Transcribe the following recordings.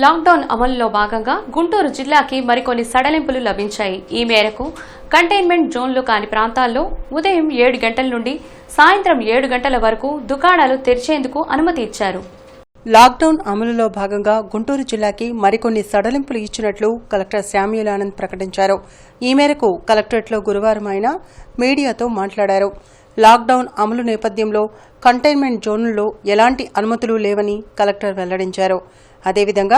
Lockdown అమలులో భాగంగా గుంటూరు జిల్లాకి మరికొన్ని సడలింపులు లభించాయి. ఈ మేరకు కంటైన్మెంట్ జోన్లు కాని ప్రాంతాల్లో ఉదయం 7 గంటల నుండి సాయంత్రం 7 గంటల వరకు దుకాణాలు తెరిచేందుకు అనుమతి ఇచ్చారు. లాక్డౌన్ అమలులో భాగంగా గుంటూరు జిల్లాకి మరికొన్ని సడలింపులు ఇచ్చినట్లు కలెక్టర్ శామ్యూల్ ఆనంద్ ప్రకటించారు. ఈ మేరకు కలెక్టరేట్లో గురువారం ఆయన మీడియాతో మాట్లాడారు. లాక్డౌన్ అమలు నేపథ్యంలో కంటైన్మెంట్ జోన్లలో ఎలాంటి అనుమతులు లేవని కలెక్టర్ వెల్లడించారు. అదేవిధంగా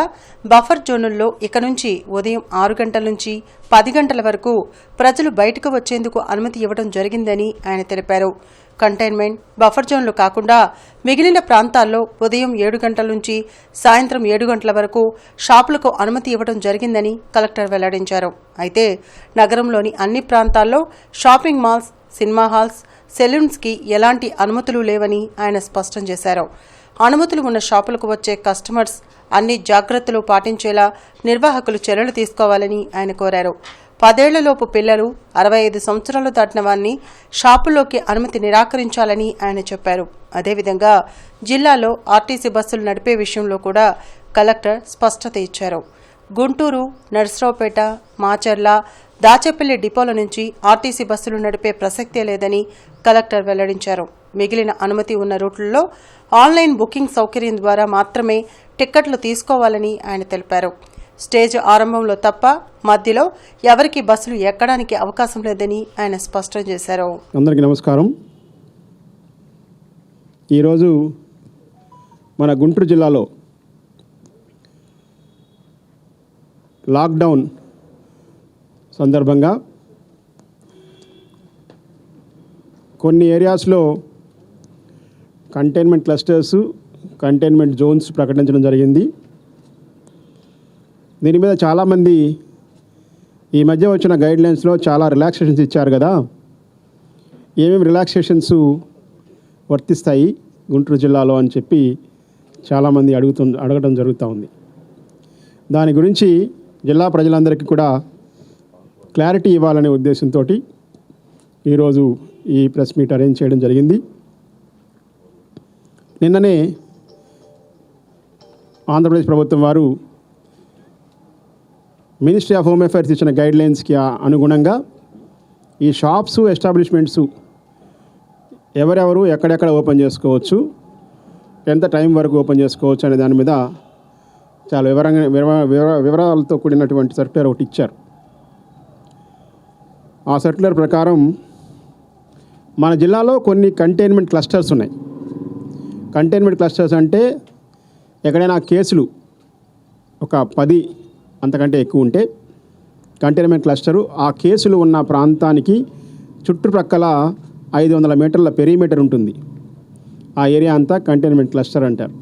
బఫర్ జోనుల్లో ఇక నుంచి ఉదయం 6 గంటల నుంచి 10 గంటల వరకు ప్రజలు బయటకు వచ్చేందుకు అనుమతి ఇవ్వడం జరిగిందని ఆయన తెలిపారు. కంటైన్మెంట్ బఫర్ జోన్లు కాకుండా మిగిలిన ప్రాంతాల్లో ఉదయం 7 గంటల నుంచి సాయంత్రం 7 గంటల వరకు షాపులకు అనుమతి ఇవ్వడం జరిగిందని కలెక్టర్ వెల్లడించారు. అయితే నగరంలోని అన్ని ప్రాంతాల్లో షాపింగ్ మాల్స్, సినిమా హాల్స్, సెలూన్స్కి ఎలాంటి అనుమతులు లేవని ఆయన స్పష్టం చేశారు. అనుమతులు ఉన్న షాపులకు వచ్చే కస్టమర్స్ అన్ని జాగ్రత్తలు పాటించేలా నిర్వాహకులు చర్యలు తీసుకోవాలని ఆయన కోరారు. 10 ఏళ్లలోపు పిల్లలు, 65 సంవత్సరాలు దాటిన వారిని షాపుల్లోకి అనుమతి నిరాకరించాలని ఆయన చెప్పారు. అదేవిధంగా జిల్లాలో ఆర్టీసీ బస్సులు నడిపే విషయంలో కూడా కలెక్టర్ స్పష్టత ఇచ్చారు. గుంటూరు, నర్సరావుపేట, మాచర్ల, దాచేపల్లి డిపోల నుంచి ఆర్టీసీ బస్సులు నడిపే ప్రసక్తే లేదని కలెక్టర్ వెల్లడించారు. మిగిలిన అనుమతి ఉన్న రూట్లలో ఆన్లైన్ బుకింగ్ సౌకర్యం ద్వారా మాత్రమే టిక్కెట్లు తీసుకోవాలని ఆయన తెలిపారు. స్టేజ్ ఆరంభంలో తప్ప మధ్యలో ఎవరికి బస్సులు ఎక్కడానికి అవకాశం లేదని ఆయన స్పష్టం చేశారు. అందరికీ నమస్కారం. ఈరోజు మన గుంటూరు జిల్లాలో లాక్డౌన్ సందర్భంగా కొన్ని ఏరియాస్లో కంటైన్మెంట్ క్లస్టర్స్, కంటైన్మెంట్ జోన్స్ ప్రకటించడం జరిగింది. దీని మీద చాలామంది ఈ మధ్య వచ్చిన గైడ్లైన్స్లో చాలా రిలాక్సేషన్స్ ఇచ్చారు కదా, ఏమేమి రిలాక్సేషన్స్ వర్తిస్తాయి గుంటూరు జిల్లాలో అని చెప్పి చాలామంది అడగడం జరుగుతూ ఉంది. దాని గురించి జిల్లా ప్రజలందరికీ కూడా క్లారిటీ ఇవ్వాలనే ఉద్దేశంతో ఈరోజు ఈ ప్రెస్ మీట్ అరేంజ్ చేయడం జరిగింది. నిన్ననే ఆంధ్రప్రదేశ్ ప్రభుత్వం వారు మినిస్ట్రీ ఆఫ్ హోమ్ అఫైర్స్ ఇచ్చిన గైడ్లైన్స్కి అనుగుణంగా ఈ షాప్స్, ఎస్టాబ్లిష్మెంట్స్ ఎవరెవరు ఎక్కడెక్కడ ఓపెన్ చేసుకోవచ్చు, ఎంత టైం వరకు ఓపెన్ చేసుకోవచ్చు అనే దాని మీద చాలా వివరాలతో కూడినటువంటి సర్క్యులర్ ఒకటి ఇచ్చారు. ఆ సర్క్యులర్ ప్రకారం మన జిల్లాలో కొన్ని కంటైన్మెంట్ క్లస్టర్స్ ఉన్నాయి. కంటైన్మెంట్ క్లస్టర్స్ అంటే ఎక్కడైనా కేసులు ఒక 10 అంతకంటే ఎక్కువ ఉంటే కంటైన్మెంట్ క్లస్టరు, ఆ కేసులు ఉన్న ప్రాంతానికి చుట్టుప్రక్కల 500 మీటర్ల పెరిమీటర్ ఉంటుంది. ఆ ఏరియా అంతా కంటైన్మెంట్ క్లస్టర్ అంటారు.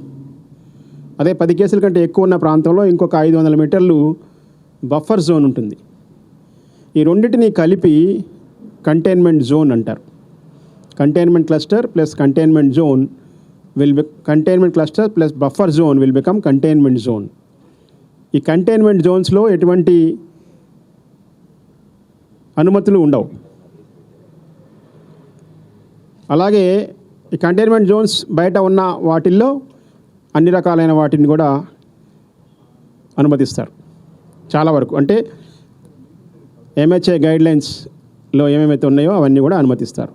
అదే 10 కేసుల కంటే ఎక్కువ ఉన్న ప్రాంతంలో ఇంకొక 500 మీటర్లు బఫర్ జోన్ ఉంటుంది. ఈ రెండింటిని కలిపి కంటైన్మెంట్ జోన్ అంటారు. Containment cluster plus containment zone containment cluster plus buffer zone will become containment zone. ఈ కంటైన్మెంట్ జోన్స్లో ఎటువంటి అనుమతులు ఉండవు. అలాగే ఈ కంటైన్మెంట్ జోన్స్ బయట ఉన్న వాటిల్లో అన్ని రకాలైన వాటిని కూడా అనుమతిస్తారు చాలా వరకు. అంటే MHA గైడ్లైన్స్లో ఏమేమైతే ఉన్నాయో అవన్నీ కూడా అనుమతిస్తారు.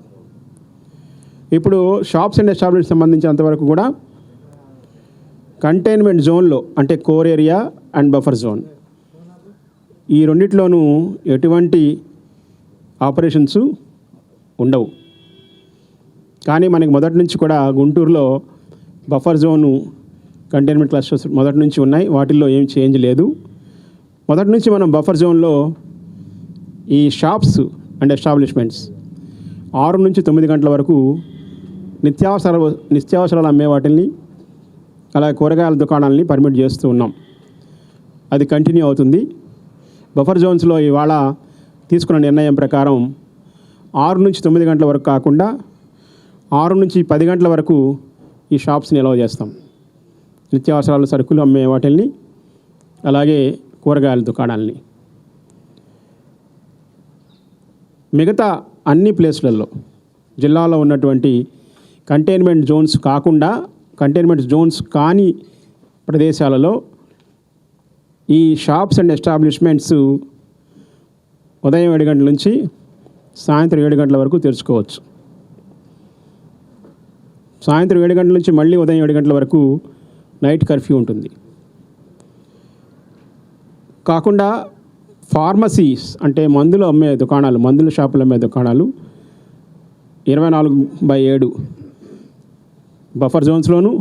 ఇప్పుడు షాప్స్ అండ్ ఎస్టాబ్లిష్మెంట్ సంబంధించినంతవరకు కూడా కంటైన్మెంట్ జోన్లో అంటే core area and buffer zone ఈ రెండిట్లోనూ ఎటువంటి ఆపరేషన్స్ ఉండవు. కానీ మనకి మొదటి నుంచి కూడా గుంటూరులో బఫర్ జోను, కంటైన్మెంట్ క్లస్టర్స్ మొదటి నుంచి ఉన్నాయి. వాటిల్లో ఏం చేంజ్ లేదు. మొదటి నుంచి మనం బఫర్ జోన్లో ఈ షాప్స్ అండ్ ఎస్టాబ్లిష్మెంట్స్ 6 నుంచి 9 గంటల వరకు నిత్యావసరాలు అమ్మే వాటిని, అలాగే కూరగాయల దుకాణాలని పర్మిట్ చేస్తూ ఉన్నాం. అది కంటిన్యూ అవుతుంది. బఫర్ జోన్స్లో ఇవాళ తీసుకున్న నిర్ణయం ప్రకారం 6 నుంచి 9 గంటల వరకు కాకుండా 6 నుంచి 10 గంటల వరకు ఈ షాప్స్ని అలౌ చేస్తాం. నిత్యావసరాలు, సరుకులు అమ్మే వాటిని, అలాగే కూరగాయల దుకాణాలని. మిగతా అన్ని ప్లేస్లలో జిల్లాలో ఉన్నటువంటి కంటైన్మెంట్ జోన్స్ కాకుండా కంటైన్మెంట్ జోన్స్ కాని ప్రదేశాలలో ఈ షాప్స్ అండ్ ఎస్టాబ్లిష్మెంట్స్ ఉదయం 7 గంటల నుంచి సాయంత్రం 7 గంటల వరకు తెరుచుకోవచ్చు. సాయంత్రం 7 గంటల నుంచి మళ్ళీ ఉదయం 7 గంటల వరకు నైట్ కర్ఫ్యూ ఉంటుంది. కాకుండా ఫార్మసీస్ అంటే మందులు అమ్మే దుకాణాలు, మందుల షాపులు అమ్మే దుకాణాలు 24/7 బఫర్ జోన్స్లోను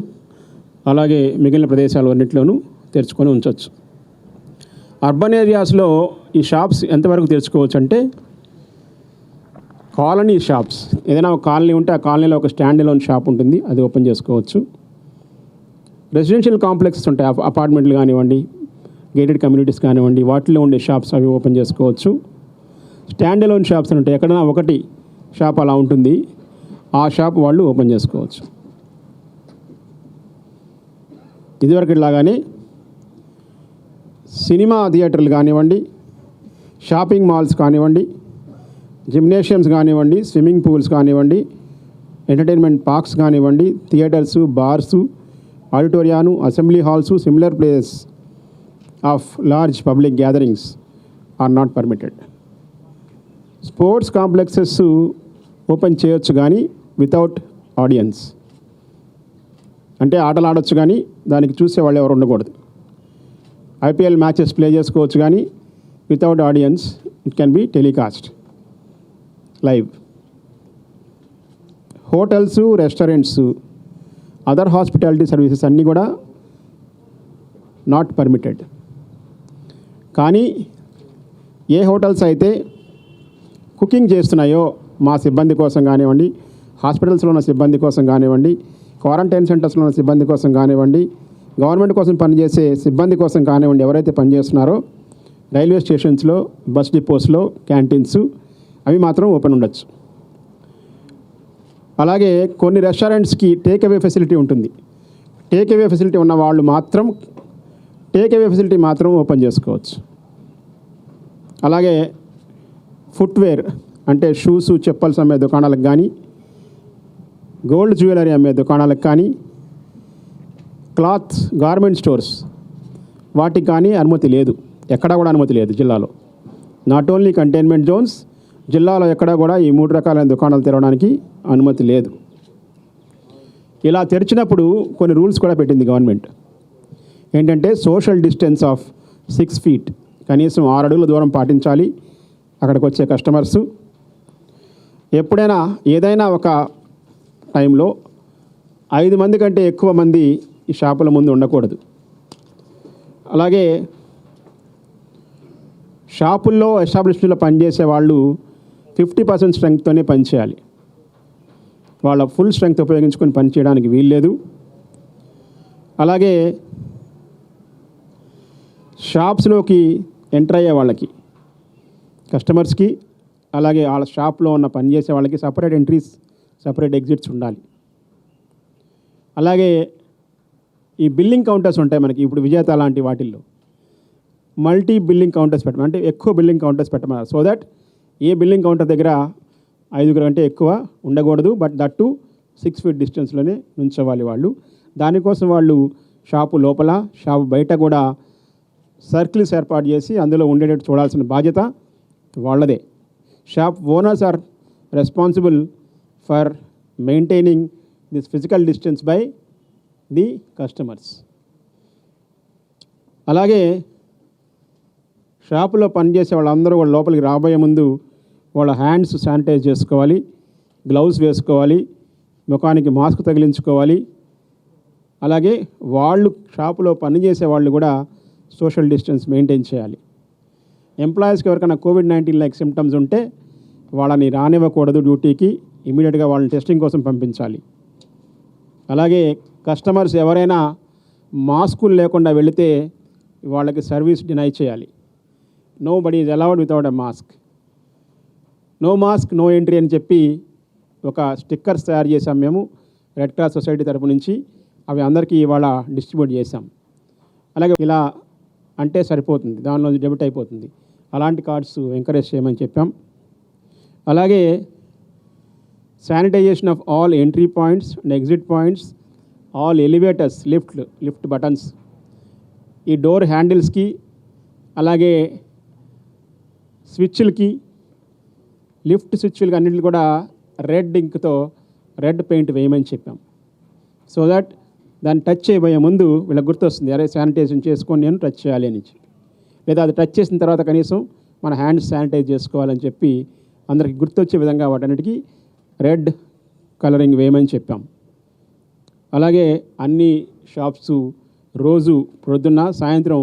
అలాగే మిగిలిన ప్రదేశాలన్నింటిలోనూ తెరుచుకొని ఉంచవచ్చు. అర్బన్ ఏరియాస్లో ఈ షాప్స్ ఎంతవరకు తెరుచుకోవచ్చు అంటే కాలనీ షాప్స్, ఏదైనా ఒక కాలనీ ఉంటే ఆ కాలనీలో ఒక స్టాండ్ అలోన్ షాప్ ఉంటుంది, అది ఓపెన్ చేసుకోవచ్చు. రెసిడెన్షియల్ కాంప్లెక్సెస్ ఉంటాయి, అపార్ట్మెంట్లు కానివ్వండి, గేటెడ్ కమ్యూనిటీస్ కానివ్వండి, వాటిలో ఉండే షాప్స్ అవి ఓపెన్ చేసుకోవచ్చు. స్టాండ్ అలోన్ షాప్స్ ఉంటాయి, ఎక్కడైనా ఒకటి షాప్ అలా ఉంటుంది, ఆ షాప్ వాళ్ళు ఓపెన్ చేసుకోవచ్చు. ఇదివరకు ఇలాగానే సినిమా థియేటర్లు కానివ్వండి, షాపింగ్ మాల్స్ కానివ్వండి, జిమ్నేషియమ్స్ కానివ్వండి, స్విమ్మింగ్ పూల్స్ కానివ్వండి, ఎంటర్టైన్మెంట్ పార్క్స్ కానివ్వండి, థియేటర్సు, బార్సు, ఆడిటోరియాను, assembly halls, similar places of large public gatherings are not permitted. Sports complexes open చేయొచ్చు కానీ వితౌట్ ఆడియన్స్, అంటే ఆటలు ఆడొచ్చు కానీ దానికి చూసేవాళ్ళు ఎవరు ఉండకూడదు. ఐపీఎల్ మ్యాచెస్ ప్లే చేసుకోవచ్చు కానీ without audience, it can be telecast live. Hotels, restaurants, other hospitality services అన్నీ కూడా నాట్ పర్మిటెడ్. కానీ ఏ హోటల్స్ అయితే కుకింగ్ చేస్తున్నాయో మా సిబ్బంది కోసం కానివ్వండి, హాస్పిటల్స్లో ఉన్న సిబ్బంది కోసం కానివ్వండి, క్వారంటైన్ సెంటర్స్లో ఉన్న సిబ్బంది కోసం కానివ్వండి, గవర్నమెంట్ కోసం పనిచేసే సిబ్బంది కోసం కానివ్వండి, ఎవరైతే పనిచేస్తున్నారో రైల్వే స్టేషన్స్లో, బస్ డిపోస్లో, క్యాంటీన్స్ అవి మాత్రం ఓపెన్ ఉండొచ్చు. అలాగే కొన్ని రెస్టారెంట్స్కి టేక్ అవే ఫెసిలిటీ ఉంటుంది. టేక్ అవే ఫెసిలిటీ ఉన్న వాళ్ళు మాత్రం టేక్ అవే ఫెసిలిటీ మాత్రం ఓపెన్ చేసుకోవచ్చు. అలాగే ఫుట్వేర్ అంటే షూస్, చెప్పల్స్ అమ్మే దుకాణాలకు కానీ, గోల్డ్ జ్యువెలరీ అమ్మే దుకాణాలకు కానీ, క్లాత్ గార్మెంట్ స్టోర్స్ వాటికి కానీ అనుమతి లేదు, ఎక్కడా కూడా అనుమతి లేదు జిల్లాలో. నాట్ ఓన్లీ కంటైన్మెంట్ జోన్స్, జిల్లాలో ఎక్కడా కూడా ఈ 3 రకాలైన దుకాణాలు తెరవడానికి అనుమతి లేదు. ఇలా తెరిచినప్పుడు కొన్ని రూల్స్ కూడా పెట్టింది గవర్నమెంట్. ఏంటంటే సోషల్ డిస్టెన్స్ ఆఫ్ 6 feet, కనీసం 6 అడుగుల దూరం పాటించాలి అక్కడికి వచ్చే కస్టమర్సు. ఎప్పుడైనా ఏదైనా ఒక టైంలో 5 మంది కంటే ఎక్కువ మంది ఈ షాపుల ముందు ఉండకూడదు. అలాగే షాపుల్లో, ఎస్టాబ్లిష్మెంట్లో పనిచేసే వాళ్ళు 50% స్ట్రెంగ్త్తోనే పనిచేయాలి. వాళ్ళ ఫుల్ స్ట్రెంగ్త్ ఉపయోగించుకొని పనిచేయడానికి వీల్లేదు. అలాగే షాప్స్లోకి ఎంటర్ అయ్యే వాళ్ళకి, కస్టమర్స్కి, అలాగే వాళ్ళ షాప్లో ఉన్న పనిచేసే వాళ్ళకి సపరేట్ ఎంట్రీస్, సపరేట్ ఎగ్జిట్స్ ఉండాలి. అలాగే ఈ బిల్లింగ్ కౌంటర్స్ ఉంటాయి మనకి ఇప్పుడు విజేత లాంటి వాటిల్లో, మల్టీ బిల్లింగ్ కౌంటర్స్ పెట్టమని, అంటే ఎక్కువ బిల్లింగ్ కౌంటర్స్ పెట్టమన్నారు. So that A billing counter దగ్గర 5 కంటే ఎక్కువ ఉండకూడదు, బట్ దట్ టు 6 feet డిస్టెన్స్లోనే నుంచోవాలి వాళ్ళు. దానికోసం వాళ్ళు షాపు లోపల, షాపు బయట కూడా సర్కిల్స్ ఏర్పాటు చేసి అందులో ఉండేటట్టు చూడాల్సిన బాధ్యత వాళ్ళదే. Shop owners are responsible for maintaining this physical distance by the customers. అలాగే షాపులో పనిచేసే వాళ్ళందరూ వాళ్ళ లోపలికి రాబోయే ముందు వాళ్ళ హ్యాండ్స్ శానిటైజ్ చేసుకోవాలి, గ్లౌస్ వేసుకోవాలి, ముఖానికి మాస్క్ తగిలించుకోవాలి. అలాగే వాళ్ళు షాపులో పనిచేసే వాళ్ళు కూడా సోషల్ డిస్టెన్స్ మెయింటైన్ చేయాలి. ఎంప్లాయీస్కి ఎవరికైనా COVID-19 లైక్ సిమ్టమ్స్ ఉంటే వాళ్ళని రానివ్వకూడదు డ్యూటీకి, ఇమీడియట్గా వాళ్ళని టెస్టింగ్ కోసం పంపించాలి. అలాగే కస్టమర్స్ ఎవరైనా మాస్కులు లేకుండా వెళితే వాళ్ళకి సర్వీస్ డినై చేయాలి. Nobody is allowed without a mask. No mask no entry అని చెప్పి ఒక స్టిక్కర్స్ తయారు చేసాం మేము రెడ్ క్రాస్ సొసైటీ తరపు నుంచి. అవి అందరికీ ఇవాళ డిస్ట్రిబ్యూట్ చేసాం. అలాగే ఇలా అంటే సరిపోతుంది, దానిలో డెబిట్ అయిపోతుంది. అలాంటి కార్డ్స్ ఎంకరేజ్ చేయమని చెప్పాం. అలాగే sanitisation of all entry points and exit points, all elevators, lift buttons, ఈ డోర్ హ్యాండిల్స్కి అలాగే స్విచ్లకి, లిఫ్ట్ స్విచ్లకి అన్నింటికి కూడా రెడ్ ఇంక్తో రెడ్ పెయింట్ వేయమని చెప్పాం. సో దట్ దాన్ని టచ్ చేయబోయే ముందు వీళ్ళకి గుర్తొస్తుంది, అరే శానిటైజేషన్ చేసుకొని నేను టచ్ చేయాలి అని చెప్పి, లేదా అది టచ్ చేసిన తర్వాత కనీసం మన హ్యాండ్స్ శానిటైజ్ చేసుకోవాలని చెప్పి అందరికి గుర్తొచ్చే విధంగా వాటన్నిటికీ రెడ్ కలరింగ్ వేయమని చెప్పాం. అలాగే అన్ని షాప్స్ రోజు ప్రొద్దున్న సాయంత్రం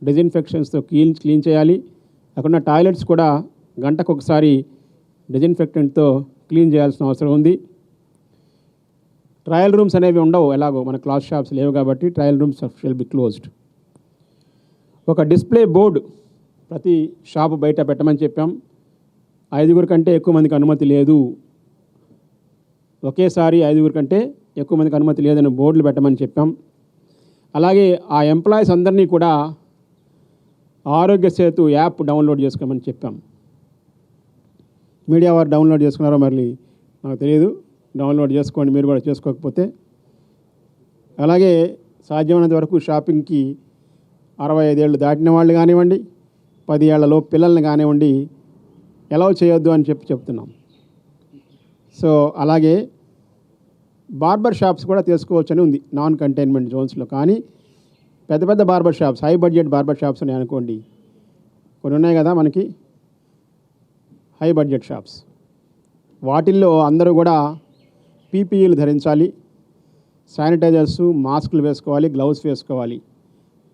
డిజిన్ఫెక్షన్స్తో క్లీన్ చేయాలి. అక్కడ టాయిలెట్స్ కూడా గంటకు ఒకసారి డిజిన్ఫెక్టెంట్తో క్లీన్ చేయాల్సిన అవసరం ఉంది. ట్రయల్ రూమ్స్ అనేవి ఉండవు, ఎలాగో మన క్లాత్ షాప్స్ లేవు కాబట్టి trial rooms shall be closed. ఒక డిస్ప్లే బోర్డు ప్రతి షాపు బయట పెట్టమని చెప్పాం. 5 కంటే ఎక్కువ మందికి అనుమతి లేదు, ఒకేసారి 5 కంటే ఎక్కువ మందికి అనుమతి లేదని బోర్డులు పెట్టమని చెప్పాం. అలాగే ఆ ఎంప్లాయీస్ అందరినీ కూడా ఆరోగ్య సేతు యాప్ డౌన్లోడ్ చేసుకోమని చెప్పాం. మీడియా వారు డౌన్లోడ్ చేసుకున్నారో మరి నాకు తెలియదు, డౌన్లోడ్ చేసుకోండి మీరు కూడా చేసుకోకపోతే. అలాగే సాధ్యమైనంత వరకు షాపింగ్కి 65 ఏళ్ళు దాటిన వాళ్ళు కానివ్వండి, 10 ఏళ్లలో పిల్లల్ని కానివ్వండి అలౌ చేయొద్దు అని చెప్తున్నాం. సో అలాగే బార్బర్ షాప్స్ కూడా తీసుకోవచ్చని ఉంది నాన్ కంటైన్మెంట్ జోన్స్లో. కానీ పెద్ద పెద్ద barber shops, high budget barber shops ఉన్నాయి అనుకోండి, కొన్ని ఉన్నాయి కదా మనకి హై బడ్జెట్ షాప్స్, వాటిల్లో అందరూ కూడా పీపీఈలు ధరించాలి, శానిటైజర్స్, మాస్కులు వేసుకోవాలి, గ్లౌస్ వేసుకోవాలి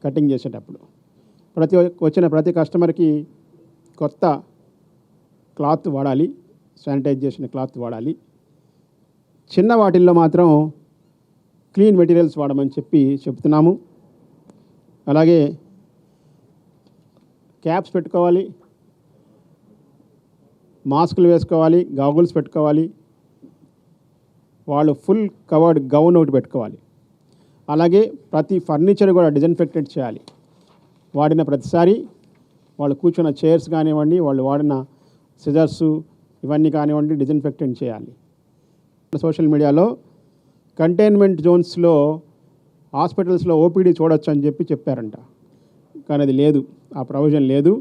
కటింగ్ చేసేటప్పుడు. వచ్చిన ప్రతి కస్టమర్కి కొత్త క్లాత్ వాడాలి, శానిటైజ్ చేసిన క్లాత్ వాడాలి. చిన్న వాటిల్లో మాత్రం క్లీన్ మెటీరియల్స్ వాడమని చెప్తున్నాము. అలాగే క్యాప్స్ పెట్టుకోవాలి, మాస్కులు వేసుకోవాలి, గాగుల్స్ పెట్టుకోవాలి, వాళ్ళు ఫుల్ కవర్డ్ గౌన్ ఒకటి పెట్టుకోవాలి. అలాగే ప్రతి ఫర్నిచర్ కూడా డిజిన్ఫెక్టెంట్ చేయాలి. వాడిన ప్రతిసారి వాళ్ళు కూర్చున్న చైర్స్ కానివ్వండి, వాళ్ళు వాడిన సిజర్స్ ఇవన్నీ కానివ్వండి డిజిన్ఫెక్టెంట్ చేయాలి. సోషల్ మీడియాలో కంటైన్మెంట్ జోన్స్లో హాస్పిటల్స్లో ఓపీడీ చూడొచ్చు అని చెప్పారంట, కానీ అది లేదు, ఆ ప్రొవిజన్ లేదు.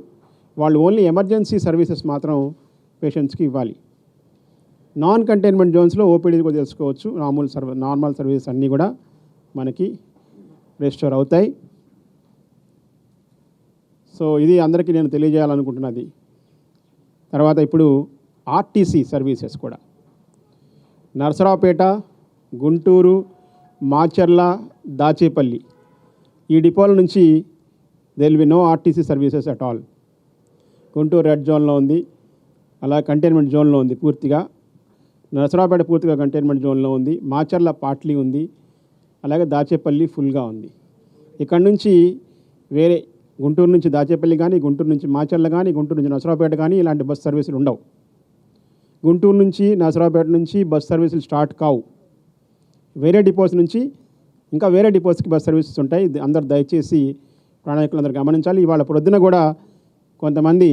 వాళ్ళు ఓన్లీ ఎమర్జెన్సీ సర్వీసెస్ మాత్రం పేషెంట్స్కి ఇవ్వాలి. నాన్ కంటైన్మెంట్ జోన్స్లో ఓపీడీ కూడా తెలుసుకోవచ్చు. నార్మల్ సర్వీసెస్ అన్నీ కూడా మనకి రెస్టోర్ అవుతాయి. సో ఇది అందరికీ నేను తెలియజేయాలనుకుంటున్నది. తర్వాత ఇప్పుడు ఆర్టీసీ సర్వీసెస్ కూడా నరసరావుపేట, గుంటూరు, మాచర్ల, దాచేపల్లి ఈ డిపోల నుంచి there will be no RTC services at all. Guntur red జోన్లో ఉంది, అలా కంటైన్మెంట్ జోన్లో ఉంది పూర్తిగా. నరసరావుపేట పూర్తిగా కంటైన్మెంట్ జోన్లో ఉంది, మాచర్ల పార్ట్లీ ఉంది, అలాగే దాచేపల్లి ఫుల్గా ఉంది. ఇక్కడ నుంచి వేరే గుంటూరు నుంచి దాచేపల్లి కానీ, గుంటూరు నుంచి మాచర్ల కానీ, గుంటూరు నుంచి నరసరావుపేట కానీ ఇలాంటి బస్ సర్వీసులు ఉండవు. గుంటూరు నుంచి నరసరావుపేట నుంచి బస్ సర్వీసులు స్టార్ట్ కావు. వేరే డిపోస్ నుంచి ఇంకా వేరే డిపోస్కి బస్ సర్వీసెస్ ఉంటాయి. అందరు దయచేసి ప్రయాణికులు అందరూ గమనించాలి. ఇవాళ పొద్దున కూడా కొంతమంది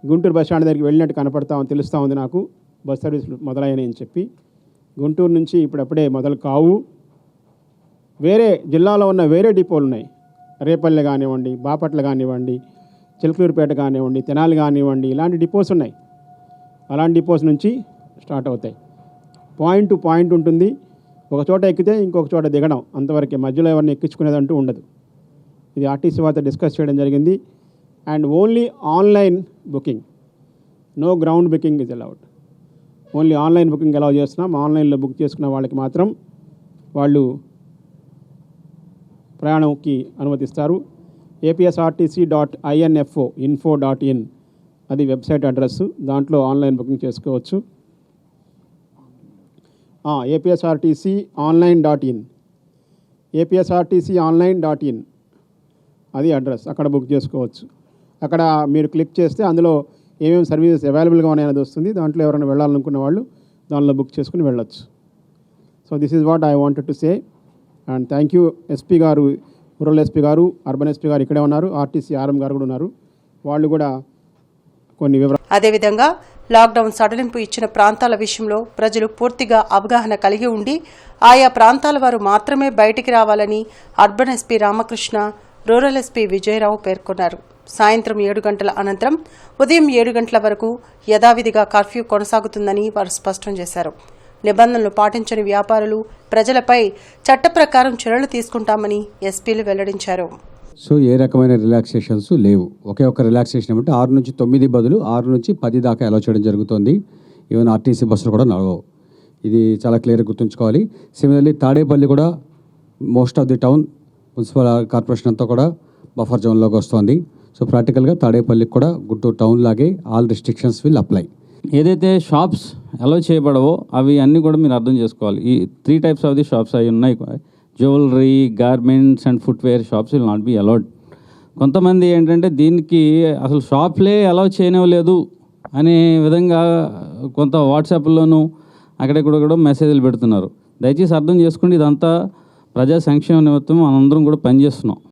గుంటూరు బస్ స్టాండ్ దగ్గరికి వెళ్ళినట్టు తెలుస్తూ ఉంది నాకు, బస్ సర్వీసులు మొదలయ్యాయని అని చెప్పి. గుంటూరు నుంచి ఇప్పుడప్పుడే మొదలు కావు. వేరే జిల్లాలో ఉన్న వేరే డిపోలు ఉన్నాయి, రేపల్లె కానివ్వండి, బాపట్ల కానివ్వండి, చిలకలూరుపేట కానివ్వండి, తెనాలి కానివ్వండి, ఇలాంటి డిపోస్ ఉన్నాయి. అలాంటి డిపోస్ నుంచి స్టార్ట్ అవుతాయి. పాయింట్ టు పాయింట్ ఉంటుంది, ఒక చోట ఎక్కితే ఇంకొక చోట దిగడం, అంతవరకే, మధ్యలో ఎవరిని ఎక్కించుకునేదంటూ ఉండదు. ఇది ఆర్టీసీ వారితో డిస్కస్ చేయడం జరిగింది. And only online booking, no ground booking is allowed. Only online booking allow చేస్తున్నాం. ఆన్లైన్లో బుక్ చేసుకున్న వాళ్ళకి మాత్రం వాళ్ళు ప్రయాణంకి అనుమతిస్తారు. apsrtc.info.in అది వెబ్సైట్ అడ్రస్, దాంట్లో ఆన్లైన్ బుకింగ్ చేసుకోవచ్చు. apsrtc.online.in apsrtc.online.in అది అడ్రస్, అక్కడ బుక్ చేసుకోవచ్చు. అక్కడ మీరు క్లిక్ చేస్తే అందులో ఏమేమి సర్వీసెస్ అవైలబుల్గా ఉన్నాయనేది వస్తుంది. దాంట్లో ఎవరైనా వెళ్ళాలనుకున్న వాళ్ళు దానిలో బుక్ చేసుకుని వెళ్ళొచ్చు. So this is what I wanted to say. And thank you. SP గారు, రూరల్ ఎస్పీ గారు, అర్బన్ ఎస్పీ గారు ఇక్కడే ఉన్నారు, ఆర్టీసీ ఆర్ఎం గారు కూడా ఉన్నారు. వాళ్ళు కూడా కొన్ని వివరాలు. అదేవిధంగా లాక్డౌన్ సడలింపు ఇచ్చిన ప్రాంతాల విషయంలో ప్రజలు పూర్తిగా అవగాహన కలిగి ఉండి ఆయా ప్రాంతాల వారు మాత్రమే బయటికి రావాలని urban SP Ramakrishna rural SP Vijaya Rao పేర్కొన్నారు. సాయంత్రం 7 గంటల అనంతరం ఉదయం 7 గంటల వరకు యథావిధిగా కర్ఫ్యూ కొనసాగుతుందని వారు స్పష్టం చేశారు. నిబంధనలు పాటించని వ్యాపారులు, ప్రజలపై చట్ట ప్రకారం చర్యలు తీసుకుంటామని ఎస్పీలు వెల్లడించారు. సో ఏ రకమైన రిలాక్సేషన్స్ లేవు. ఒకే ఒక రిలాక్సేషన్ ఏమంటే 6 నుంచి 9 బదులు 6 నుంచి 10 దాకా అలౌ చేయడం జరుగుతుంది. ఈవెన్ ఆర్టీసీ బస్సులు కూడా నడవవు. ఇది చాలా క్లియర్గా గుర్తుంచుకోవాలి. సిమిలర్లీ తాడేపల్లి కూడా most of the town municipal corporation అంతా కూడా బఫర్ జోన్లోకి వస్తుంది. సో ప్రాక్టికల్గా తాడేపల్లికి కూడా గుంటూరు టౌన్ లాగే ఆల్ రిస్ట్రిక్షన్స్ విల్ అప్లై. ఏదైతే షాప్స్ అలౌ చేయబడవో అవి అన్నీ కూడా మీరు అర్థం చేసుకోవాలి. ఈ 3 టైప్స్ ఆఫ్ ది షాప్స్ అవి ఉన్నాయి. Jewellery, garments and footwear shops will not be allowed. కొంతమంది ఏంటంటే దీనికి అసలు షాప్లే అలౌ చేయనివ్వలేదు అనే విధంగా కొంత వాట్సాప్లోనూ అక్కడెక్కడ కూడా మెసేజ్లు పెడుతున్నారు. దయచేసి అర్థం చేసుకోండి, ఇదంతా ప్రజా సంక్షేమ నిమిత్తం మనందరం కూడా పనిచేస్తున్నాం.